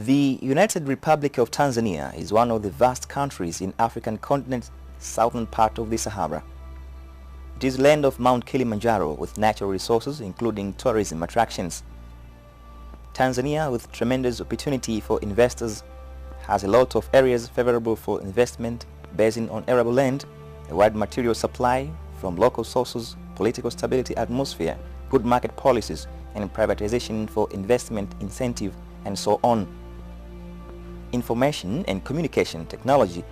The United Republic of Tanzania is one of the vast countries in African continent's southern part of the Sahara. It is land of Mount Kilimanjaro with natural resources including tourism attractions. Tanzania, with tremendous opportunity for investors, has a lot of areas favorable for investment based on arable land, a wide material supply from local sources, political stability atmosphere, good market policies, and privatization for investment incentive, and so on. Information and communication technology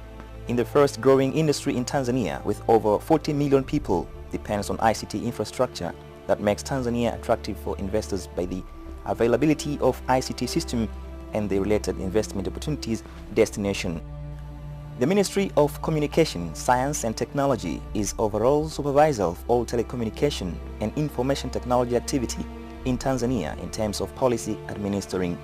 in the first growing industry in Tanzania with over 40 million people depends on ICT infrastructure that makes Tanzania attractive for investors by the availability of ICT system and the related investment opportunities destination. The Ministry of Communication, Science and Technology is overall supervisor of all telecommunication and information technology activity in Tanzania in terms of policy administering.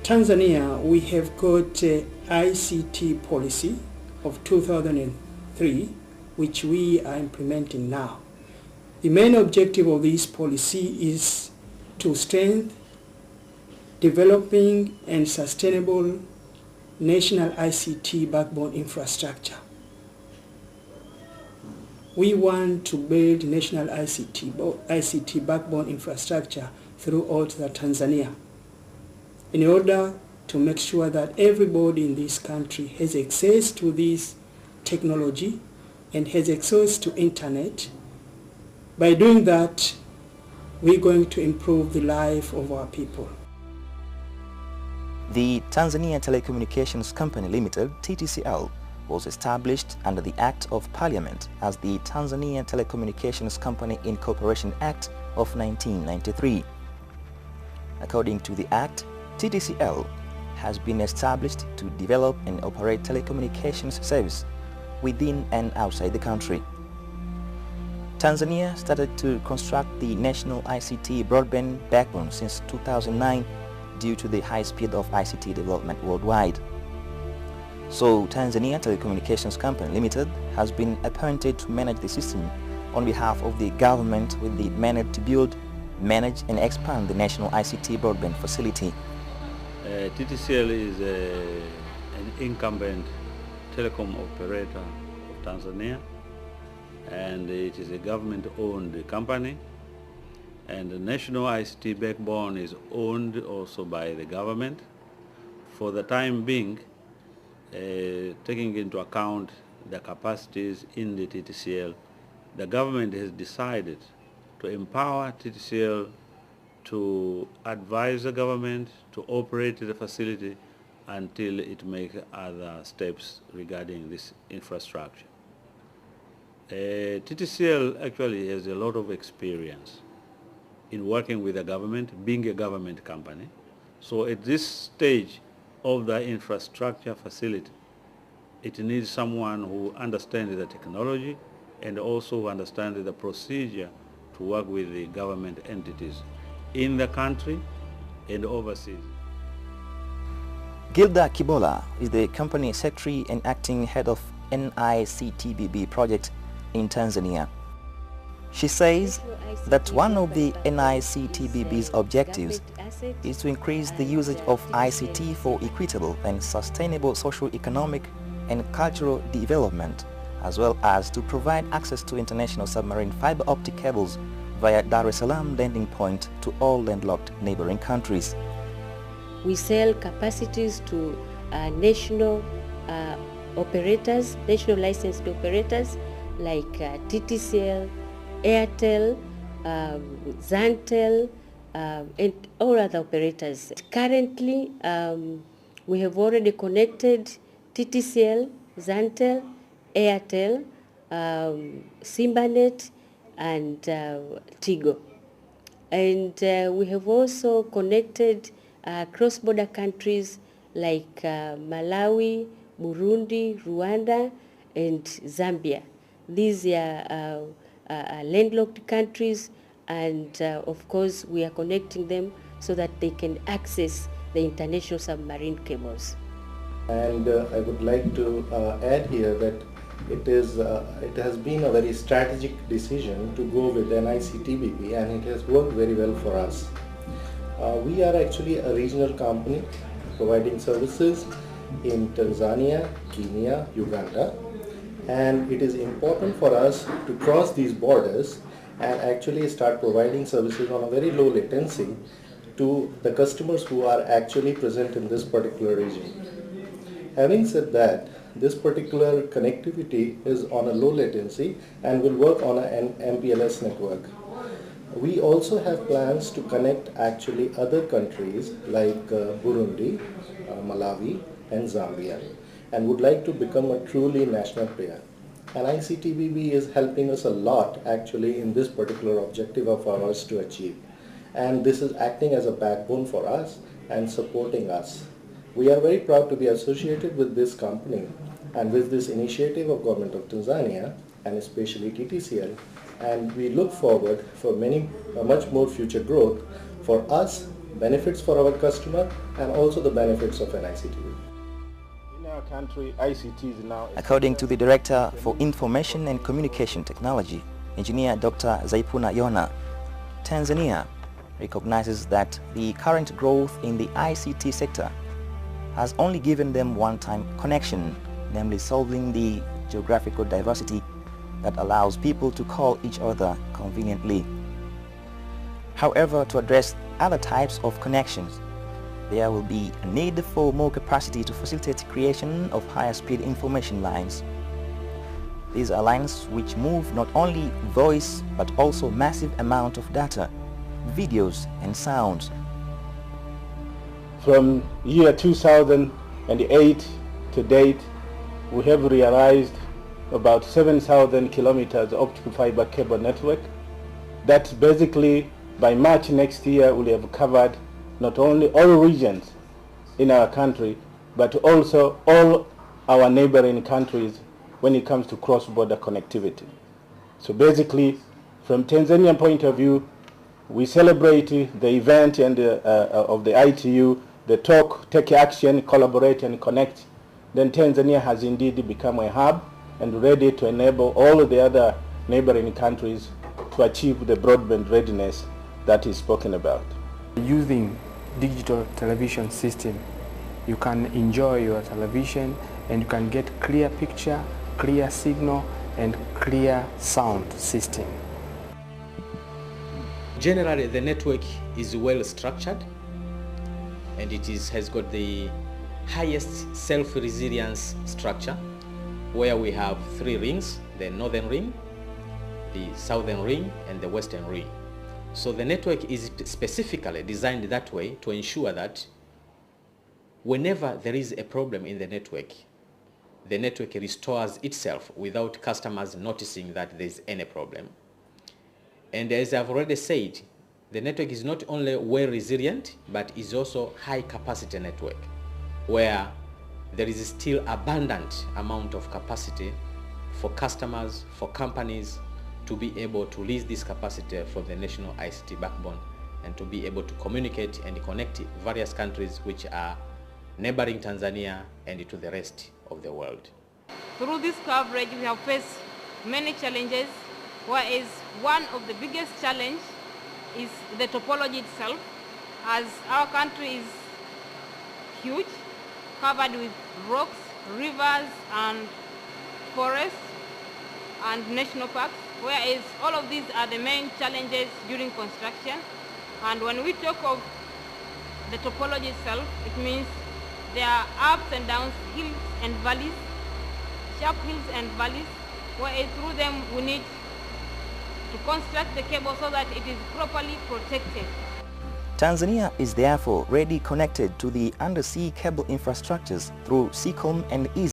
Tanzania, we have got ICT policy of 2003, which we are implementing now. The main objective of this policy is to strengthen developing and sustainable national ICT backbone infrastructure. We want to build national ICT backbone infrastructure throughout Tanzania in order to make sure that everybody in this country has access to this technology and has access to internet. By doing that, we're going to improve the life of our people. The Tanzania Telecommunications Company Limited, TTCL, was established under the Act of Parliament as the Tanzania Telecommunications Company Incorporation Act of 1993. According to the Act, TTCL has been established to develop and operate telecommunications service within and outside the country. Tanzania started to construct the national ICT broadband backbone since 2009 due to the high speed of ICT development worldwide. So Tanzania Telecommunications Company Limited has been appointed to manage the system on behalf of the government with the mandate to build, manage and expand the national ICT broadband facility. TTCL is an incumbent telecom operator of Tanzania, and it is a government-owned company, and the national ICT backbone is owned also by the government. For the time being, taking into account the capacities in the TTCL, the government has decided to empower TTCL to advise the government to operate the facility until it makes other steps regarding this infrastructure. TTCL actually has a lot of experience in working with the government, being a government company. So at this stage of the infrastructure facility, it needs someone who understands the technology and also who understands the procedure to work with the government entities in the country and overseas. Gilda Kibola is the company secretary and acting head of NICTBB project in Tanzania. She says that one of the NICTBB's objectives is to increase the usage of ICT for equitable and sustainable socio-economic and cultural development, as well as to provide access to international submarine fiber optic cables via Dar es Salaam landing point to all landlocked neighboring countries. We sell capacities to national operators, national licensed operators like TTCL, Airtel, Zantel, and all other operators. Currently, we have already connected TTCL, Zantel, Airtel, Simbanet, and Tigo. And we have also connected cross-border countries like Malawi, Burundi, Rwanda, and Zambia. These are landlocked countries, and of course we are connecting them so that they can access the international submarine cables. And I would like to add here that it has been a very strategic decision to go with NICTBB, and it has worked very well for us. We are actually a regional company providing services in Tanzania, Kenya, Uganda, and it is important for us to cross these borders and actually start providing services on a very low latency to the customers who are actually present in this particular region. Having said that, this particular connectivity is on a low latency and will work on an MPLS network. We also have plans to connect actually other countries like Burundi, Malawi and Zambia, and would like to become a truly national player. And NICTBB is helping us a lot actually in this particular objective of ours to achieve. And this is acting as a backbone for us and supporting us. We are very proud to be associated with this company and with this initiative of Government of Tanzania and especially TTCL, and we look forward for much more future growth for us, benefits for our customer, and also the benefits of NICTBB. In our country, ICT is now... According to the Director for Information and Communication Technology, Engineer Dr. Zaipuna Yona, Tanzania recognizes that the current growth in the ICT sector has only given them one-time connection, namely solving the geographical diversity that allows people to call each other conveniently. However, to address other types of connections, there will be a need for more capacity to facilitate creation of higher speed information lines. These are lines which move not only voice but also massive amount of data, videos and sounds. From year 2008 to date, we have realized about 7,000 kilometers optical fiber cable network. That basically by March next year we'll have covered not only all regions in our country, but also all our neighboring countries when it comes to cross-border connectivity. So basically, from Tanzanian point of view, we celebrate the event and of the ITU, the talk, take action, collaborate and connect. Then Tanzania has indeed become a hub and ready to enable all the other neighboring countries to achieve the broadband readiness that is spoken about. Using digital television system, you can enjoy your television and you can get clear picture, clear signal and clear sound system. Generally, the network is well structured and it has got the highest self-resilience structure, where we have 3 rings, the northern ring, the southern ring and the western ring. So the network is specifically designed that way to ensure that whenever there is a problem in the network restores itself without customers noticing that there is any problem. And as I've already said, the network is not only well resilient, but is also high capacity network, where there is still abundant amount of capacity for customers, for companies to be able to release this capacity from the national ICT backbone and to be able to communicate and connect various countries which are neighboring Tanzania and to the rest of the world. Through this coverage, we have faced many challenges, whereas one of the biggest challenge is the topology itself, as our country is huge, covered with rocks, rivers and forests and national parks, whereas all of these are the main challenges during construction. And when we talk of the topology itself, it means there are ups and downs, hills and valleys, sharp hills and valleys, whereas through them we need to construct the cable so that it is properly protected. Tanzania is therefore ready connected to the undersea cable infrastructures through Seacom and